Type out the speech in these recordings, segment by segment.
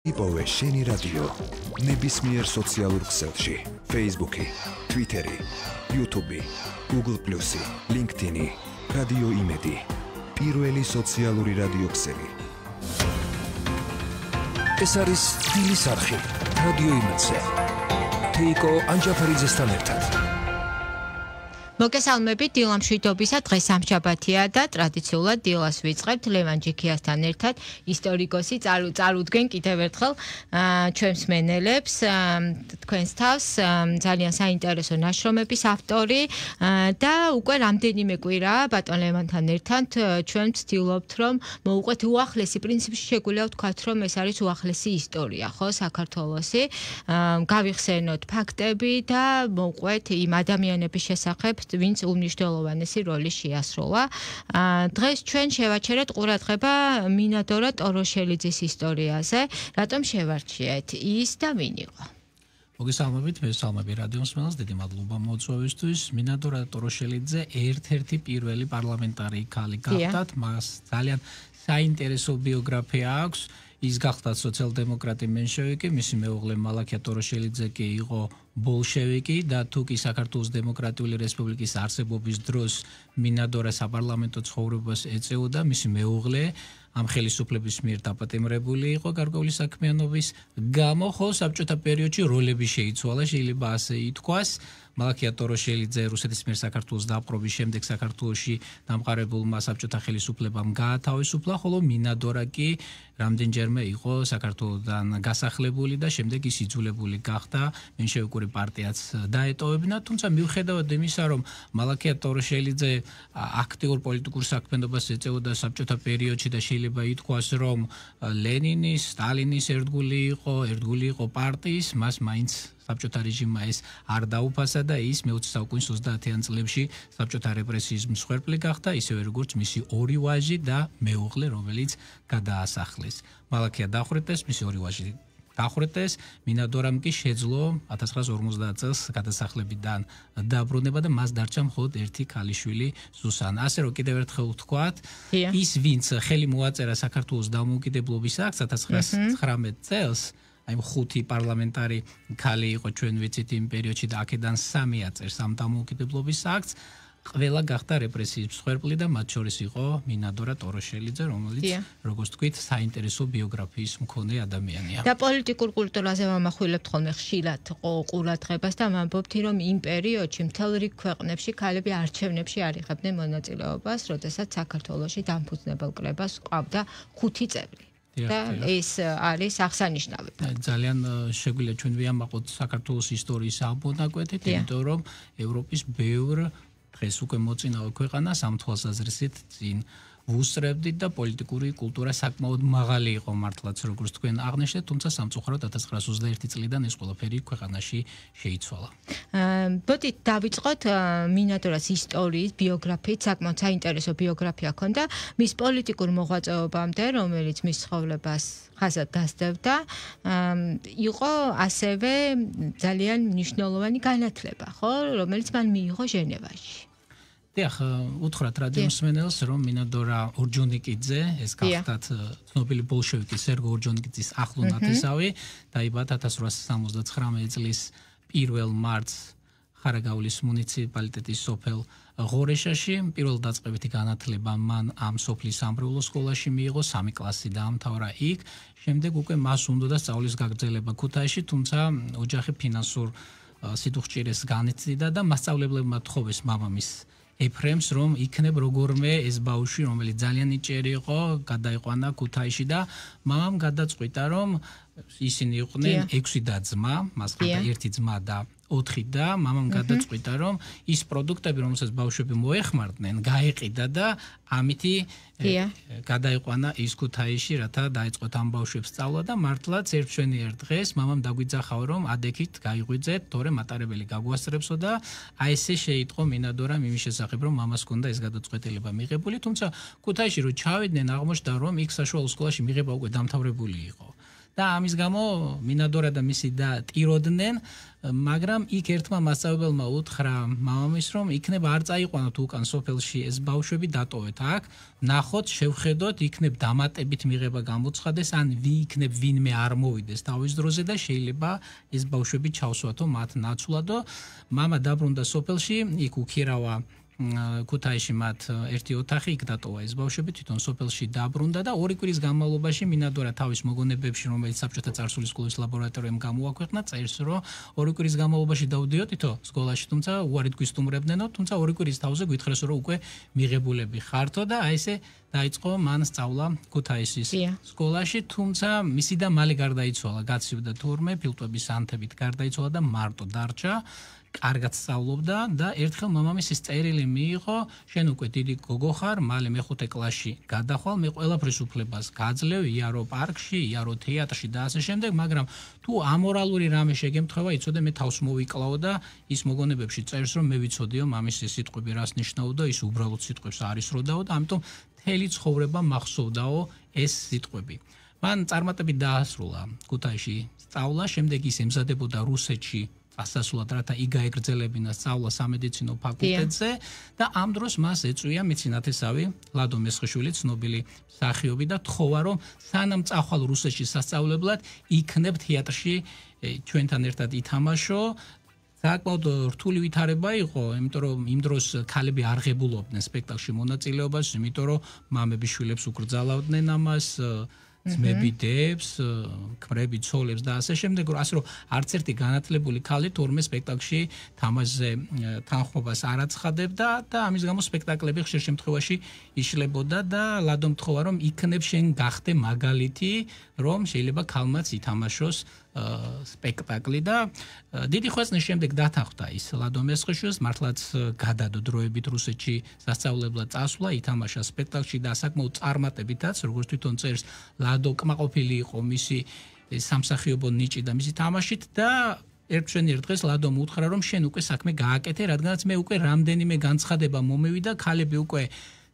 იპოვე შენი რადიო ნებისმიერ სოციალურ ქსელში, Facebook-ი, Twitter-ი, YouTube-ი, Google+, LinkedIn-ი, რადიო იმედი, პირველი სოციალური რადიო ქსელი. ეს არის სტილის არხი, რადიო იმედზე. თეიკო ანჯაფარიძესთან ერთად. მოგესალმებით დილამ მშვიდობისა, დღეს სამშაბათია და ტრადიციულად დილას ვიწყებთ ლევან ჯიქიასთან ერთად, ისტორიკოსი წარუდგენ კიდევ ერთხელ ჩვენს მსმენელებს, თქვენს თავს, ძალიან საინტერესო ნაშრომების ავტორი და უკვე რამდენიმე კვირაა ბატონ ლევანთან ერთად ჩვენ ვცდილობთ, რომ მოვუყვეთ უახლესი, პრინციპში შეგვიძლია ვთქვათ, რომ ეს არის უახლესი ისტორია, ხო, საქართველოსი, გავიხსენოთ ფაქტები და მოვუყვეთ იმ ადამიანების შესახებ, ვინც უმნიშვნელოვანესი როლი შეასრულა. დღეს ჩვენ შევაჩერეთ ყურადღება მინადორა ტოროშელიძის ისტორიაზე. რატომ შევარჩიეთ ის და ვინ იყო? მოგესალმებით, მე ვსალმები რადიო მსმენელს, დიდი მადლობა მოწვევისთვის. მინადორა ტოროშელიძე ერთ-ერთი პირველი პარლამენტარი ქალი გახდათ, მას ძალიან საინტერესო ბიოგრაფია აქვს. ის გახდა სოციალ-დემოკრატი მენშევიკი, მისი მეუღლე მალაქია ტოროშელიძე კი იყო ბოლშევიკი და თუკი საქართველოს დემოკრატიული რესპუბლიკის არსებობის დროს მინადორა საპარლამენტო ცხოვრებას ეწეოდა, მისი მეუღლე ამ ხელისუფლების მიერ დაპატიმრებული იყო გარკვეული საქმიანობის გამო, ხო საბჭოთა პერიოდში როლები შეიცვალა, შეიძლება ასე ითქვას. მალაქია ტოროშელიძე რუსეთის მიერ საქართველოს დაპყრობის შემდეგ საქართველოში დამყარებულმა საბჭოთა ხელისუფლებამ გაათავისუფლა, ხოლო მინადორა კი რამდენჯერმე იყო საქართველოსთან გასახლებული და შემდეგ ის იძულებული გახდა მენშევიკური პარტიაც დაეტოვებინა, თუმცა მიუხედავად იმისა, რომ მალაქია ტოროშელიძე აქტიურ პოლიტიკურ საქმიანობას ეწეოდა საბჭოთა პერიოდში და შეიძლება ითქვას, რომ ლენინის, სტალინის ერთგული იყო პარტიის, მას მაინც საბჭოთა რეჟიმმა ეს არ დაუფასა და ის მე-20 საუკუნის 30-იან წლებში საბჭოთა რეპრესიის მსხვერპლი გახდა, ისევე როგორც მისი ორი ვაჟი და მეუღლე, რომელიც გადაასახლეს. მალაქია დახვრიტეს, მისი ორი ვაჟი დახვრიტეს, მინადორამ კი შეძლო 1950 წელს გადასახლებიდან დაბრუნება და მას დარჩა მხოლოდ ერთი ქალიშვილი ზუსანა. ასე რომ კიდევ ერთხელ ვთქვათ, ის ვინც ხელი მოაწერა საქართველოს დამოუკიდებლობის აქტს 1919 წელს, აი ხუთი პარლამენტარი ქალი იყო ჩვენ ვიცით იმ პერიოდში და აქედან სამი აწერს ამ დამოუკიდებლობის აქტს, ყველა გახდა რეპრესიის მსხვერპლი და მათ შორის იყო მინადორა ტოროშელიძე, რომელიც როგორც თქვით, საინტერესო ბიოგრაფიის მქონე ადამიანია. და პოლიტიკურ კულტურაზე ვამახვილებთ ხოლმე ხშირად ყურადღებას და ვამბობთ, რომ იმ პერიოდში მთელ რიგ ქვეყნებში ქალები არჩევნებში არ იღებდნენ მონაწილეობას, როდესაც საქართველოში დამფუძნებელ კრებას ჰყავდა 5 წევრი. და ეს არის აღსანიშნავი. ძალიან შეგვიძლია ჩვენ ვიამაყოთ საქართველოს ისტორიის ამონაკვეთით, იმიტომ რომ ევროპის ბევრ დღეს უკვე მოწინავე ქვეყანას ამ თვალსაზრისით წინ ვუსწრებდით და პოლიტიკური კულტურა საკმაოდ მაღალი იყო მართლაც, როგორც თქვენ აღნიშნეთ, თუმცა სამწუხაროდ 1921 წლიდან ეს ყველაფერი ქვეყანაში შეიცვალა. ბოდით დავიწყოთ მინადორას ისტორიის ბიოგრაფიით, საკმაოდ საინტერესო ბიოგრაფია ჰქონდა მის პოლიტიკურ მოღვაწეობამდე, რომელიც მის ცხოვრებას ხაზად დასდევდა, იყო ასევე ძალიან მნიშვნელოვანი განათლება, ხო, რომელიც მან მიიღო ჟენევაში. დიახ, უთხრათ რადიო მსმენელს, რომ მინადორა ორჯონიკიძე, ეს გახდათ ცნობილი ბოლშევიკი სერგო ორჯონიკიძის ახლო ნათესავი, დაიბადა 1879 წლის 1 მარტს ხარაგაულის მუნიციპალიტეტის სოფელ ღორეშაში. პირველ დაწყებითი განათლება მან ამ სოფლის სამრევლო სკოლაში მიიღო, 3 კლასი დაამთავრა იქ. შემდეგ უკვე მას უნდოდა სწავლის გაგრძელება ქუთაისში, თუმცა ოჯახი ფინანსურ სიტუხჭირეს განიცდიდა და მასწავლებლებმა თხოვეს მამამის ეფრემს, რომ იქნებ როგორმე ეს ბავშვი, რომელიც ძალიან ნიჭიერი იყო, გადაიყვანა ქუთაისში და მამამ გადაწყვიტა, რომ ისინი იყვნენ 6 და-ძმა, მას ხარდა 1 ძმა და 4 და მამამ გადაწყვიტა, რომ ის პროდუქტები, რომელსაც ბავშვები მოეხმარდნენ, გაეყიდა და ამითი გადაიყვანა ის ქუთაისში, რათა დაეწყოთ ამ ბავშვებს სწავლა და მართლაც ერთშვენიერ დღეს მამამ დაგვიძახავა, რომ ადექით გაიღვიძეთ, თორემ მატარებელი გაგვასწრებსო და აი ესე შეიტყო მინადორამ იმის შესახებ, რომ მამას ჰქონდა ეს გადაწყვეტილება მიღებული, თუმცა ქუთაისში რო ჩავიდნენ, აღმოჩნდა, რომ იქ საშუალო სკოლაში მიღება უკვე დამთავრებული იყო. და ამის გამო მინადორა და მისი და ტიროდნენ, მაგრამ იქ ერთმა მასწავლებელმა უთხრა მამამის, რომ იქნებ არ წაიყვანოთ უკან სოფელში ეს ბავშვები დატოვეთ აქ, ნახოთ, შევხედოთ, იქნებ დამატებით მიღება გამოცხადეს, ან იქნებ ვინმე არ მოვიდეს თავის დროზე და შეიძლება ეს ბავშვები ჩავსვათო მათ ნაცვლადო. მამა დაბრუნდა სოფელში, იქ უქირავა ქუთაისში მათ ერთი ოთახი, იქ დატოვა ეს ბავშვები, თვითონ სოფელში დაბრუნდა და 2 კვირის განმავლობაში მინადორა თავის მოგონებებში, რომელიც საბჭოთა წარსულის სკოლის ლაბორატორიამ გამოაქვეყნა, წერს, რომ 2 კვირის განმავლობაში დავდიოდითო სკოლაში, თუმცა უარით გვისტუმრებდნენო, თუმცა 2 კვირის თავზე გითხრეს, რომ უკვე მიღებულები ხართო და აი ესე დაიწყო მან სწავლა ქუთაისის სკოლაში, თუმცა მისი და მალე გარდაიცვალა, გაცივდა თურმე, ფილტვების ანთებით გარდაიცვალა და მარტო დარჩა. კარგად სწავლობდა და ერთხელ მამამისის წერილი მიიღო, შენ უკვე დიდი გოგო ხარ, მალე მე-5 კლასში გადახვალ, მე ყველაფრის უფლებას გაძლევ, იარო პარკში, იარო თეატრში და ასე შემდეგ, მაგრამ თუ ამორალური რამე შეგემთხვევა, იცოდე მე თავს მოვიკლაო და ის მოგონებებში წერს, რომ მე ვიცოდიო მამის სიტყვები რას ნიშნავდა, ის უბრალოდ სიტყვებს არ ისროდაო და ამიტომ მთელი ცხოვრება მახსოვდაო ეს სიტყვები. მან წარმატებით დაასრულა ქუთაისში სწავლა, შემდეგ ის ემზადებოდა რუსეთში ასასულად, რათა იგაეგრძელებინა სწავლა სამედიცინო ფაკულტეტზე და ამ დროს მას ეწვია მეცნათესავი ლადო მესხიშვილი, ცნობილი მსახიობი და თხოვა, რომ სანამ წახვალ რუსეთში სასწავლებლად, იქნებ თეატრში ჩვენთან ერთად ითამაშო. საკმაოდ რთული ვითარება იყო, იმიტომ რომ იმ დროს ქალები არ ღებულობდნენ სპექტაკლში მონაწილეობას, იმიტომ რომ მამები შვილებს უკრძალავდნენ ამას, ძმები დებს, ქმრები ცოლებს და ასე შემდეგ, ასე რომ არც ერთი განათლებული ქალი თურმე სპექტაკლში თამაშზე თანხმობას არ აცხადებდა და ამის გამო სპექტაკლები ხშირ შემთხვევაში იშლებოდა და ლადომ თხოვა, რომ იქნებ შენ გახდე მაგალითი, რომ შეიძლება ქალმაც ითამაშოს სპექტაკლი და დიდი ხვეწნის შემდეგ დათანხმდა ის ლადო მესხიშვილს, მართლაც გადადო დროებით რუსეთში სასწავლებლად წასვლა, ითამაშა სპექტაკლში და საკმაოდ წარმატებითაც, როგორც თვითონ წერს, ლადო კმაყოფილი იყო მისი სამსახიობო ნიჭი და მისი თამაშით და ერთ დღეს ლადომ უთხრა, რომ შენ უკვე საქმე გააკეთე, რადგანაც მე უკვე რამდენიმე განცხადება მომევიდა, ქალები უკვე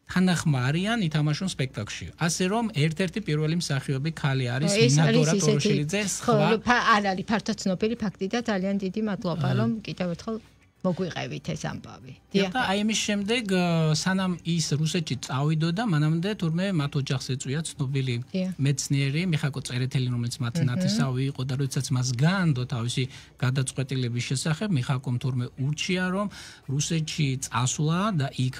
თანახმა არიან ითამაშონ სპექტაკლში. ასე რომ ერთ-ერთი პირველი მსახიობი ქალი არის მინადორა ტოროშელიძე. არ არის ფართოდ ცნობილი ფაქტი და ძალიან დიდი მადლობა, რომ კიდევ ერთხელ მოგვიყევით ეს ამბავი. და აი ამის შემდეგ სანამ ის რუსეთში წავიდოდა, მანამდე თურმე მათ ოჯახს ეწვია ცნობილი მეცნიერი მიხაკო წერეთელი, რომელიც მათი ნათესავი იყო და როდესაც მას გაანდო თავისი გადაწყვეტილების შესახებ, მიხაკომ თურმე ურჩია, რომ რუსეთში წასვლა და იქ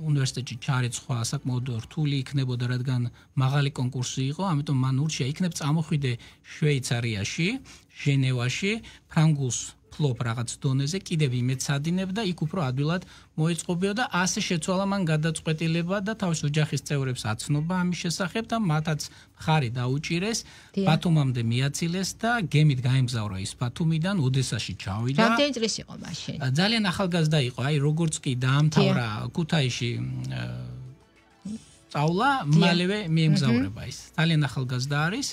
უნივერსიტეტში ჩარეცხვა საკმაოდ რთული იქნებოდა, რადგან მაღალი კონკურსი იყო, ამიტომ მან ურჩია იქნებ წამოხვიდე შვეიცარიაში, ჟენევაში, ფრანგულს ფლობ რაღაც დონეზე, კიდევ იმეცადინებ და იქ უფრო ადვილად მოეწყობიო და ასე შეცვალა მან გადაწყვეტილება და თავის ოჯახის წევრებს აცნობა ამის შესახებ და მათაც მხარი დაუჭირეს, ბათუმამდე მიაცილეს და გემით გაემგზავრა ის ბათუმიდან ოდესაში ჩავიდა. რამდენი წლის იყო მაშინ? ძალიან ახალგაზრდა იყო, აი როგორც კი დაამთავრა ქუთაისში სწავლა, მალევე მიემგზავრება ის. ძალიან ახალგაზრდა არის,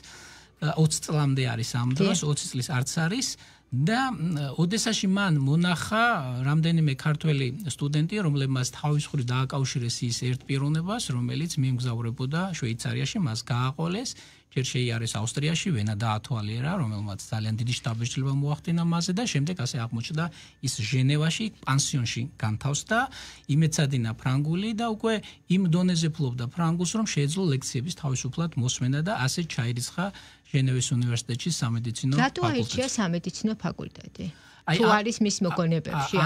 20 წლამდე არის ამ დროს, 20 წლის არც არის. და ოდესაში მან მონახა რამდენიმე ქართველი სტუდენტი, რომლებმაც თავისუფლად დააკავშირეს ის ერთ პიროვნებას, რომელიც მიემგზავრებოდა შვეიცარიაში, მას გააყოლეს, ჯერ შეიარეს ავსტრიაში, ვენა დაათვალიერა, რომელმაც ძალიან დიდი შთაბეჭდილება მოახდინა მასზე და შემდეგ ასე აღმოჩნდა ის ჟენევაში, პანსიონში განთავსდა, იმეცადინა ფრანგული და უკვე იმ დონეზე ფლობდა ფრანგულს, რომ შეეძლო ლექციების თავისუფლად მოსმენა და ასე ჩაირიცხა ჟენევის უნივერსიტეტში სამედიცინო ფაკულტეტზე. რატო აირჩია სამედიცინო ფაკულტეტი? თუ არის მის მოგონებებში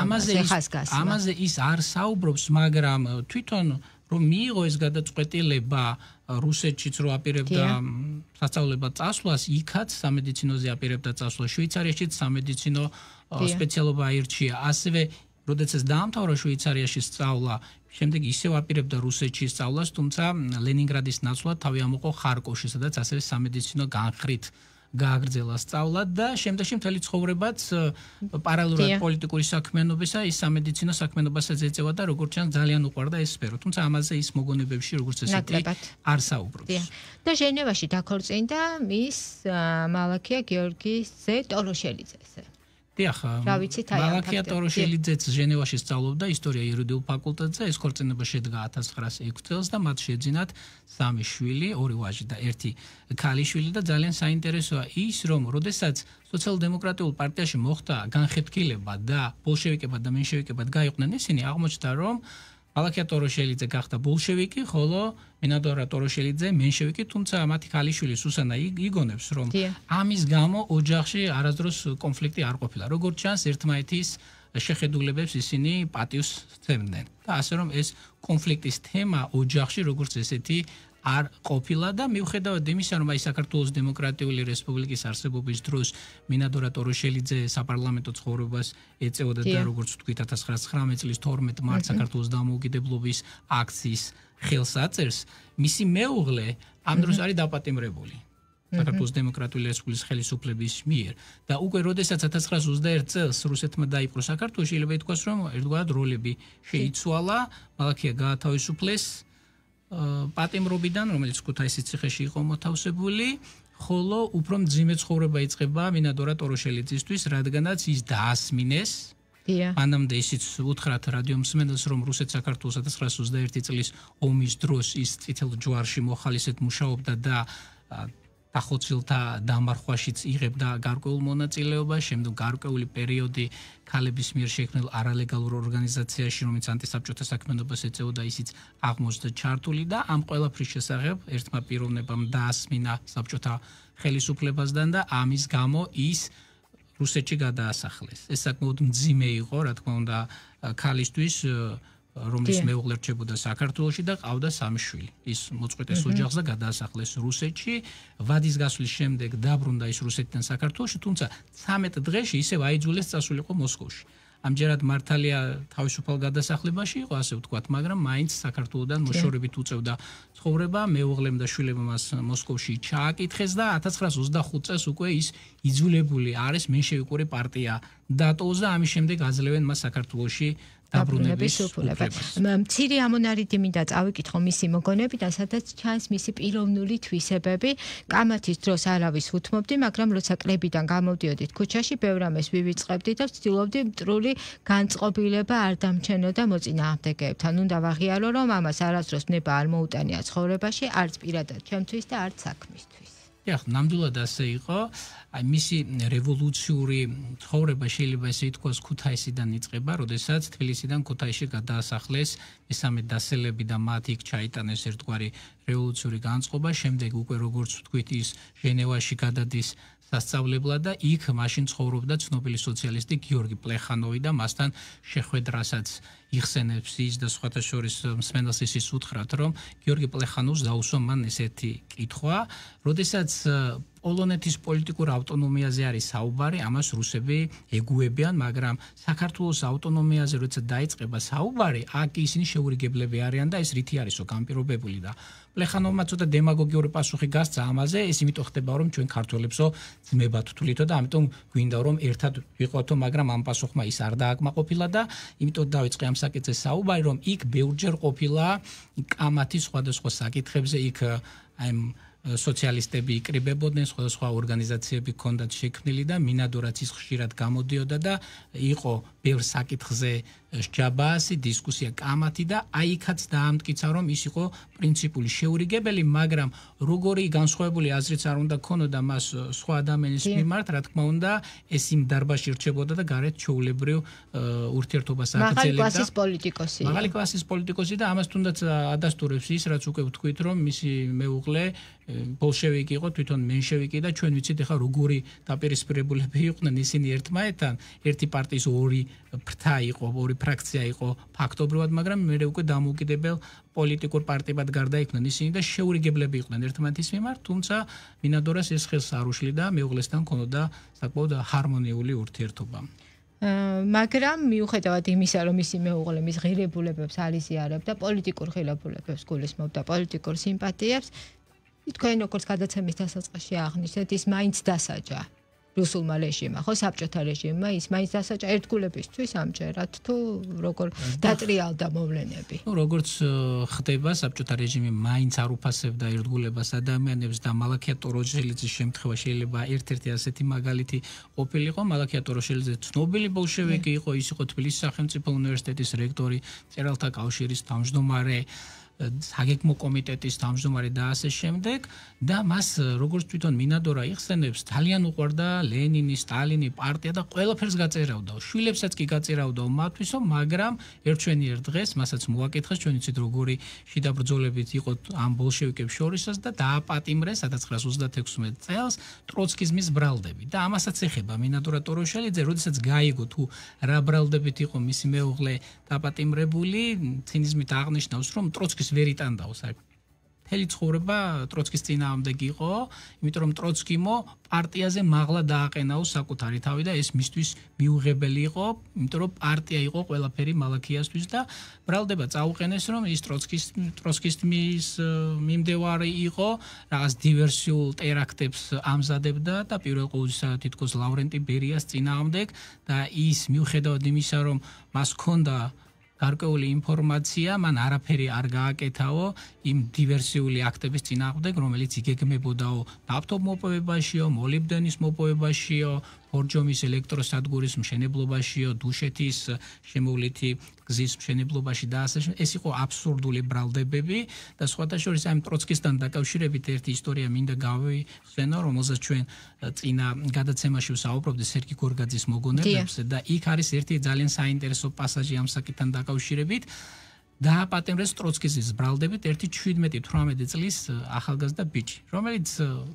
ამაზე ის არ საუბრობს, მაგრამ თვითონ რომ მიიღო ეს გადაწყვეტილება რუსეთშიც რო აპირებდა სასწავლებად წასვლას, იქაც სამედიცინოზე აპირებდა წასვლა, შვეიცარიაშიც სამედიცინო სპეციალობა აირჩია, ასევე როდესაც დაამთავრა შვეიცარიაში სწავლა, შემდეგ ისევ აპირებდა რუსეთში სწავლას, თუმცა ლენინგრადის ნაცვლად თავი ამოყო ხარკოვში, სადაც ასევე სამედიცინო განხრით გააგრძელა სწავლა და შემდეგში მთელი ცხოვრებაც პარალელურად პოლიტიკური საქმიანობისა ის სამედიცინო საქმიანობასაც ეწევა და როგორც ჩანს ძალიან უყვარდა ეს სფერო, თუმცა ამაზე ის მოგონებებში როგორც ესეთი არ საუბრობს. და ჟენევაში დაქორწინდა მის მალაქია გიორგის ძე ტოროშელიძეზე. დიახ, რა ვიცით აი ამ მალაქია ტოროშელიძეც ჟენევაში სწავლობდა ისტორია იურიდიულ ფაკულტეტზე, ეს ქორწინება შედგა 1906 წელს და მათ შეძინათ 3 შვილი, 2 ვაჟი და 1 ქალიშვილი და ძალიან საინტერესოა ის, რომ როდესაც სოციალ-დემოკრატიულ პარტიაში მოხდა განხეთქილება და ბოლშევიკებად და მენშევიკებად გაიყვნენ ისინი, აღმოჩნდა რომ მალაქია ტოროშელიძე გახდა ბოლშევიკი, ხოლო მინადორა ტოროშელიძე მენშევიკი, თუმცა მათი ქალიშვილი სუსანა იგონებს, რომ ამის გამო ოჯახში არასდროს კონფლიქტი არ ყოფილა. როგორც ჩანს, ერთმანეთის შეხედულებებს ისინი პატივს სცემდნენ. და ასე რომ ეს კონფლიქტის თემა ოჯახში როგორც ესეთი არ ყოფილა და მიუხედავად იმისა, რომ აი საქართველოს დემოკრატიული რესპუბლიკის არსებობის დროს მინადორა ტოროშელიძე საპარლამენტო ცხოვრებას ეწეოდა და როგორც ვთქვით 1919 წლის 12 მარტს საქართველოს დამოუკიდებლობის აქციის ხელს აწერს, მისი მეუღლე ამ დროს არის დაპატიმრებული საქართველოს დემოკრატიული რესპუბლიკის ხელისუფლების მიერ და უკვე როდესაც 1921 წელს რუსეთმა დაიპყრო საქართველოს, შეიძლება ითქვას, რომ ერთგვარად როლები შეიცვალა, მალაქია გაათავისუფლეს პატიმრობიდან, რომელიც ქუთაისის ციხეში იყო მოთავსებული, ხოლო უფრო მძიმე ცხოვრება იწყება მინადორა ტოროშელიძისთვის, რადგანაც ის დაასმინეს. მანამდე ისიც უთხრათ რადიო მსმენელს, რომ რუსეთ-საქართველოს 1921 წლის ომის დროს ის წითელ ჯვარში მოხალისედ მუშაობდა და დახოცილთა დამარხვაშიც იღებდა გარკვეულ მონაწილეობას, შემდგომ გარკვეული პერიოდი ქალების მიერ შექმნილ არალეგალურ ორგანიზაციაში, რომელიც ანტისაბჭოთა საქმიანობას ეწეოდა, ისიც აღმოჩნდა ჩართული და ამ ყველაფრის შესახებ ერთმა პიროვნებამ დაასმინა საბჭოთა ხელისუფლებასთან და ამის გამო ის რუსეთში გადაასახლეს. ეს საკმაოდ მძიმე იყო, რა თქმა უნდა, ქალისთვის, რომლის მეუღლე რჩებოდა საქართველოში და ყავდა 3 შვილი. ის მოწყვეტეს ოჯახს და გადაასახლეს რუსეთში. ვადის გასვლის შემდეგ დაბრუნდა ის რუსეთიდან საქართველოში, თუმცა 13 დღეში ისევ აიძულეს წასულიყო მოსკოვში. ამჯერად მართალია თავისუფალ გადასახლებაში იყო, ასე ვთქვათ, მაგრამ მაინც საქართველოსდან მოშორებით უწევდა ცხოვრება, მეუღლემ და შვილებმა მას მოსკოვში ჩააკითხეს და 1925 წელს უკვე ის იძულებული არის მენშევიკური პარტია დატოვოს და ამის შემდეგ აძლევენ მას საქართველოში დაბრუნების უფლებას. მცირე ამონარიდი მინდა წავიკითხო მისი მოგონებიდან, სადაც ჩანს მისი პიროვნული თვისებები. კამათის დროს არავის უთმობდი, მაგრამ როცა კლებიდან გამოვდიოდით ქუჩაში, ბევრ ამას ვივიწყებდი და ვცდილობდი მტრული განწყობილება არ დამჩენოდა მოწინააღმდეგეებთან. უნდა ვაღიარო, რომ ამას არასდროს ნება არ მოუტანია ცხოვრებაში, არც პირადად ჩემთვის და არც საქმისთვის. დიახ, ნამდვილად ასე იყო. აი მისი რევოლუციური ცხოვრება შეიძლება ესე ითქვას ქუთაისიდან იწყება, როდესაც თბილისიდან ქუთაისში გადაასახლეს მესამე დასელები და მათ იქ ჩაიტანეს ერთგვარი რევოლუციური განწყობა. შემდეგ უკვე როგორც ვთქვით, ის ჟენევაში გადადის სასწავლებლად და იქ მაშინ ცხოვრობდა ცნობილი სოციალისტი გიორგი პლეხანოვი და მასთან შეხვედრასაც იხსენებს ის და სხვათა შორის მსმენელს ის უთხრათ, რომ გიორგი პლეხანოვს დაუსვა მან ესეთი კითხვა, როდესაც პოლონეთის პოლიტიკურ ავტონომიაზე არის საუბარი, ამას რუსები ეგუებიან, მაგრამ საქართველოს ავტონომიაზე როცა დაიწყება საუბარი, აქ ისინი შეურიგებლები არიან და ეს რითი არისო განპირობებული და პლეხანოვმა ცოტა დემაგოგიური პასუხი გასცა ამაზე, ეს იმიტომ ხდება, რომ ჩვენ ქართველებსო ძმებად ვთვლითო და ამიტომ გვინდა რომ ერთად ვიყავთო, მაგრამ ამ პასუხმა ის არ დააკმაყოფილა და იმიტომ დავიწყე ამ საკითხზე საუბარი, რომ იქ ბევრჯერ ყოფილა კამათის სხვადასხვა საკითხებზე, იქ აი სოციალისტები იკრიბებოდნენ, სხვადასხვა ორგანიზაციები ჰქონდათ შექმნილი და მინადორაც ის ხშირად გამოდიოდა და იყო ბევრ საკითხზე სჯაბაასი დისკუსია კამათი და აი იქაც დაამტკიცა, რომ ის იყო პრინციპული შეურიგებელი, მაგრამ როგორი განსხვავებული აზრიც არ უნდა ქონოდა მას სხვა ადამიანის მიმართ, რა თქმა უნდა, ეს იმ დარბაზში რჩებოდა და გარეთ ჩვეულებრივ ურთიერთობას აგრძელებდა. მაღალი კლასის პოლიტიკოსი. მაღალი კლასის პოლიტიკოსი და ამას თუნდაც ადასტურებს ის, რაც უკვე ვთქვით, რომ მისი მეუღლე ბოლშევიკი იყო, თვითონ მენშევიკი და ჩვენ ვიცით ახლა როგორი დაპირისპირებულები იყვნენ ისინი ერთმანეთთან, ერთი პარტიის ორი ფრთა იყო, ორი ფრაქცია იყო ფაქტობრივად, მაგრამ მე უკვე დამოუკიდებელ პოლიტიკურ პარტიებად გარდაიქმნენ ისინი და შეურიგებლები იყვნენ ერთმანეთის მიმართ, თუმცა მინადორას ეს ხელს არ უშლიდა, მეუღლესთან ჰქონდა საკმაოდ ჰარმონიული ურთიერთობა. მაგრამ მიუხედავად იმისა, რომ მისი მეუღლე მის ღირებულებებს არ იზიარებდა, პოლიტიკურ ღირებულებებს გულისხმობდა, პოლიტიკურ სიმპათიებს, თქვენ როგორც გადაცემის დასაწყისში აღნიშნეთ, ის მაინც დასაჯა რუსულმა რეჟიმმა, ხო, საბჭოთა რეჟიმმა ის მაინც დასაჭა ერთგულებისთვის ამჯერად თუ როგორ დატრიალდა მოვლენები. ნუ როგორც ხდება საბჭოთა რეჟიმი მაინც არ უფასებდა ერთგულებას ადამიანებს და მალაქია ტოროშელიძის შემთხვევა შეიძლება ერთ-ერთი ასეთი მაგალითი ყოფილიყო. მალაქია ტოროშელიძე ცნობილი ბოლშევიკი იყო, ის იყო თბილისის სახელმწიფო უნივერსიტეტის რექტორი, მწერალთა კავშირის თავმჯდომარე, საგეგმო კომიტეტის თავმჯდომარე და ასე შემდეგ და მას როგორც თვითონ მინადორა იხსენებს ძალიან უყვარდა ლენინი, სტალინი, პარტია და ყველაფერს გაწერავდა. შვილებსაც კი გაწერავდა მათთვისო, მაგრამ ერთჩვენიერ დღეს მასაც მოაკითხეს, ჩვენ ვიცით როგორი შიდა ბრძოლებით იყო ამ ბოლშევიკებს შორისაც და დააპატიმრეს 1936 წელს ტროცკიზმის ბრალდები და ამასაც ეხება მინადორა ტოროშელიძე, როდესაც გაიგო თუ რა ბრალდებით იყო მისი მეუღლე დაპატიმრებული, ცინიზმით აღნიშნავს, რომ ტროცკის ვერ იტანდაო საერთოდ. მთელი ცხოვრება ტროცკის წინააღმდეგ იყო, იმიტომ რომ ტროცკიმო პარტიაზე მაღლა დააყენაო საკუთარი თავი და ეს მისთვის მიუღებელი იყო, იმიტომ რომ პარტია იყო ყველაფერი მალაქიასთვის და ბრალდება წაუყენეს, რომ ის ტროცკისტის მიმდევარი იყო, რაღაც დივერსიულ ტერაქტებს ამზადებდა და პირველ ყოვლისა თითქოს ლავრენტი ბერიას წინააღმდეგ და ის მიუხედავად იმისა, რომ მას ჰქონდა გარკვეული ინფორმაცია, მან არაფერი არ გააკეთაო იმ დივერსიული აქტების წინააღმდეგ, რომელიც იგეგმებოდაო ნავთობის მოპოვებაშიო, მოლიბდენის მოპოვებაშიო, ბორჯომის ელექტროსადგურის მშენებლობაშიო, დუშეთის შემოვლითი გზის მშენებლობაში და ასე ეს იყო აბსურდული ბრალდებები და სხვათა შორის ამ ტროცკისთან დაკავშირებით ერთი ისტორია მინდა გავიხსენო, რომელზეც ჩვენ წინა გადაცემაში ვსაუბრობდით სერგი გორგაძის მოგონებებზე და იქ არის ერთი ძალიან საინტერესო პასაჟი ამ საკითხთან დაკავშირებით. დააპატიმრეს ტროცკიზის ბრალდებით ერთი 17-18 წლის ახალგაზრდა ბიჭი, რომელიც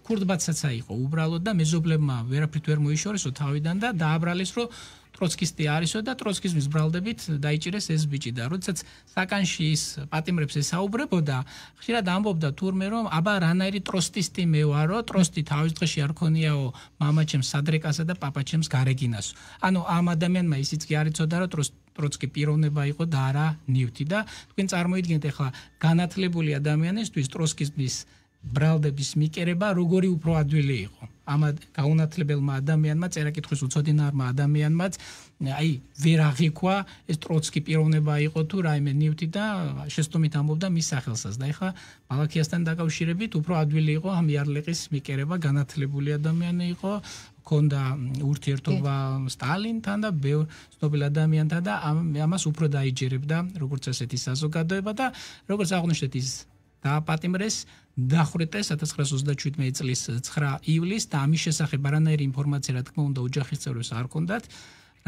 ქურდბაცაცა იყო უბრალოდ და მეზობლებმა ვერაფრით ვერ მოიშორესო თავიდან და დააბრალეს, რომ ტროცკისტი არისო და ტროცკიზმის ბრალდებით დაიჭირეს ეს ბიჭი და როდესაც საკანში ის პატიმრებს ესაუბრებოდა, ხშირად ამბობდა თურმე, რომ აბა რანაირი ტროცკისტი მე ვარო, ტროცკი თავის დღეში არ ქონიაო მამაჩემს სადრეკასა და პაპაჩემს გარეგინასო. ანუ ამ ადამიანმა ისიც კი არ იცოდა, რომ ტროცკი პიროვნება იყო და არა ნივთი და თქვენ წარმოიდგინეთ ახლა განათლებული ადამიანისთვის ტროცკიზმის ბრალდების მიკერება როგორი უფრო ადვილი იყო. ამ გაუნათლებელმა ადამიანმა, წერა-კითხვის უცოდინარმა ადამიანმაც აი ვერ აღიქვა ეს ტროცკი პიროვნება იყო თუ რაიმე ნივთი და შეცდომით ამბობდა მის სახელსაც და ეხლა მალაქიასთან დაკავშირებით უფრო ადვილი იყო ამ იარლიყის მიკერება, განათლებული ადამიანი იყო, ჰქონდა ურთიერთობა სტალინთან და ბევრ ცნობილ ადამიანთან და ამას უფრო დაიჯერებდა როგორც ასეთი საზოგადოება და როგორც აღნიშნეთ ის დააპატიმრეს, დახვრიტეს 1937 წლის 9 ივლისს და ამის შესახებ არანაირი ინფორმაცია რა თქმა უნდა ოჯახის წევრებს არ ჰქონდათ.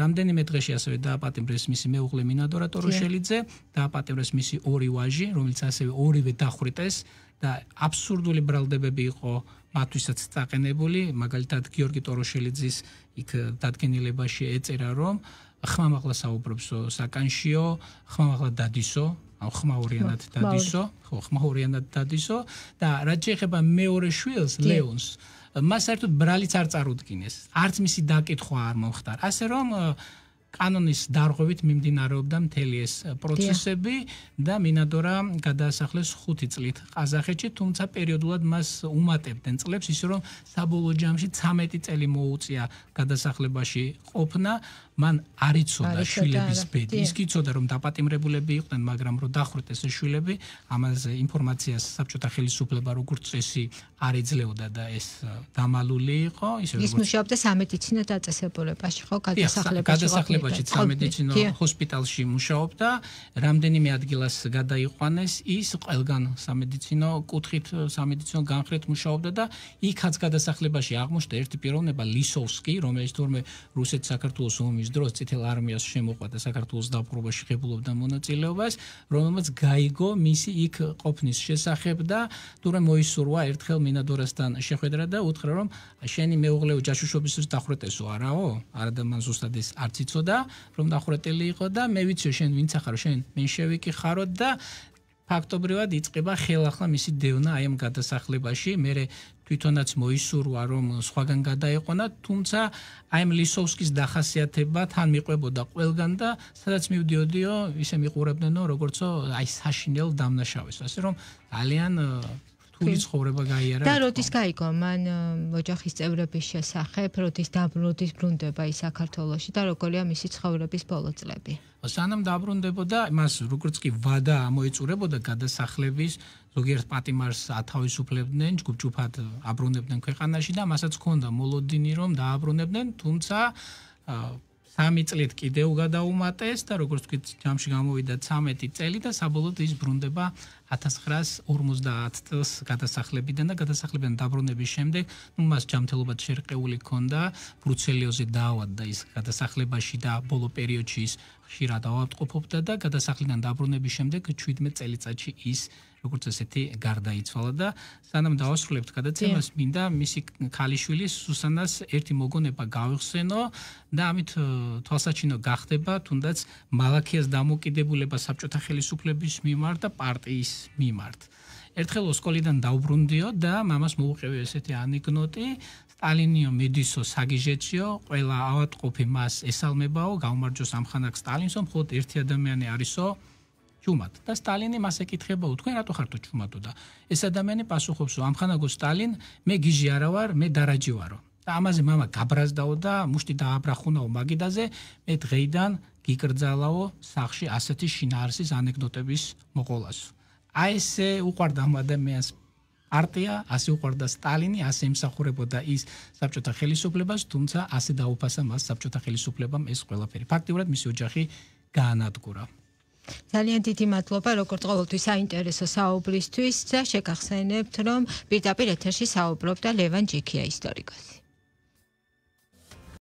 რამდენიმე დღეში ასევე დააპატიმრეს მისი მეუღლე მინადორა ტოროშელიძე, დააპატიმრეს მისი ორი ვაჟი, რომელიც ასევე ორივე დახვრიტეს და აბსურდული ბრალდებები იყო მათთვისაც წაყენებული, მაგალითად გიორგი ტოროშელიძის იქ დადგენილებაში ეწერა, რომ ხმამაღლა საუბრობსო საკანშიო, ხმამაღლა დადისო, ხმაურიანად დადისო, ხო, ხმაურიანად დადისო და რაც შეეხება მეორე შვილს, ლეონს, მას საერთოდ ბრალიც არ წარუდგინეს. არც მისი დაკითხვა არ მომხდარა. ასე რომ კანონის დარღვევით მიმდინარეობდა მთელი ეს პროცესები და მინადორა გადაასახლეს 5 წლით ყაზახეთში, თუმცა პერიოდულად მას უმატებდნენ წლებს, ისე რომ საბოლოო ჯამში 13 წელი მოუწია გადასახლებაში ყოფნა. მან არ იცოდა შვილების ბედი. ის კი იცოდა რომ დაპატიმრებულები იყვნენ, მაგრამ რომ დახვრიტეს ეს შვილები, ამაზე ინფორმაციას საბჭოთა ხელისუფლება როგორც წესი არ ეძლეოდა და ეს დამალული იყო, ისე როგორც ის მუშაობდა სამედიცინო დაწესებულებაში, ხო, გადასახლებაში სამედიცინო ჰოსპიტალში მუშაობდა, რამდენიმე ადგილას გადაიყვანეს, ის ყველგან სამედიცინო კუთხით, სამედიცინო განხრით მუშაობდა და იქაც გადასახლებაში აღმოჩნდა ერთი პიროვნება ლისოვსკი, რომელიც თურმე რუსეთ-საქართველოს ომის დროს წითელ არმიას შემოყვა და საქართველოს დაპყრობაში ღებულობდა მონაწილეობას, რომელმაც გაიგო მისი იქ ყოფნის შესახებ და თურმე მოისურვა ერთხელ მინადორასთან შეხვედრა და უთხრა, რომ შენი მეუღლეო ჯაშუშობისთვის დახვრეტესო არაო? არა და მან ზუსტად ეს არც იცოდა, რომ დახვრეტილი იყო და მე ვიცი შენ ვინც ახარო, შენ მენშევიკი ხარო და ფაქტობრივად იწყება ხელახლა მისი დევნა აი ამ გადასახლებაში. მე თვითონაც მოისურვა რომ სხვაგან გადაეყვანა, თუმცა აი ამ ლისოვსკის დახასიათება თან მიყვებოდა ყველგან და სადაც მივდიოდიო, ისე მიყურებდნენო, როგორცო აი საშინელ დამნაშავეს. ასე რომ ძალიან რთული ცხოვრება გაიარა. და როდის გაიგო მან ოჯახის წევრების შესახებ, როდის დაბრუნდება ის საქართველოში და როგორია მისი ცხოვრების ბოლო წლები? სანამ დაბრუნდებოდა, მას როგორც კი ვადა ამოიწურებოდა გადასახლების, ზოგიერთ პატიმარს ათავისუფლებდნენ, ჯგუფ-ჯგუფად აბრუნებდნენ ქვეყანაში და მასაც ჰქონდა მოლოდინი რომ დააბრუნებდნენ, თუმცა 3 წლით კიდევ გადაუმატეს და როგორც ვთქვით, ჯამში გამოვიდა 13 წელი და საბოლოოდ ის ბრუნდება 1950 წელს გადასახლებიდან და გადასახლებიდან დაბრუნების შემდეგ, მას ჯანმრთელობა შერყეული ჰქონდა, ბრუცელიოზი დაავადდა ის გადასახლებაში და ბოლო პერიოდში ის ხშირად ავადმყოფობდა და გადასახლებიდან დაბრუნების შემდეგ 17 წელიწადში ის როგორც ესეთი გარდაიცვალა და სანამ დავასრულებთ გადაცემას, მინდა მისი ქალიშვილი სუსანას ერთი მოგონება გავიხსენო და ამით თვალსაჩინო გახდება თუნდაც მალაქიას დამოკიდებულება საბჭოთა ხელისუფლების მიმართ და პარტიის მიმართ. ერთხელ ოსკოლიდან დაუბრუნდიო და მამას მოუყევი ესეთი ანეკდოტი, სტალინიო მედისო საგიჟეციო, ყველა ავადმყოფი მას ესალმებაო, გაუმარჯოს ამხანაგ სტალინსო, მხოლოდ ერთი ადამიანი არისო ჩუმად და სტალინი მას ეკითხებაო, თქვენ რატო ხართო ჩუმადო და ეს ადამიანი პასუხობსო, ამხანაგო სტალინ, მე გიჟი არა ვარ, მე დარაჯი ვარო. და ამაზე მამა გაბრაზდაო და მუშტი დააბრახუნაო მაგიდაზე, მე დღეიდან გიკრძალაო სახში ასეთი შინაარსის ანეკდოტების მოყოლასო. აი ესე უყვარდა ამ ადამიანს პარტია, ასე უყვარდა სტალინი, ასე ემსახურებოდა ის საბჭოთა ხელისუფლებას, თუმცა ასე დაუფასა მას საბჭოთა ხელისუფლებამ ეს ყველაფერი. ფაქტიურად მისი ოჯახი გაანადგურა. ძალიან დიდი მადლობა როგორც ყოველთვის საინტერესო საუბრისთვის და შეგახსენებთ რომ პირდაპირ ეთერში საუბრობდა ლევან ჯიქია ისტორიკოსი.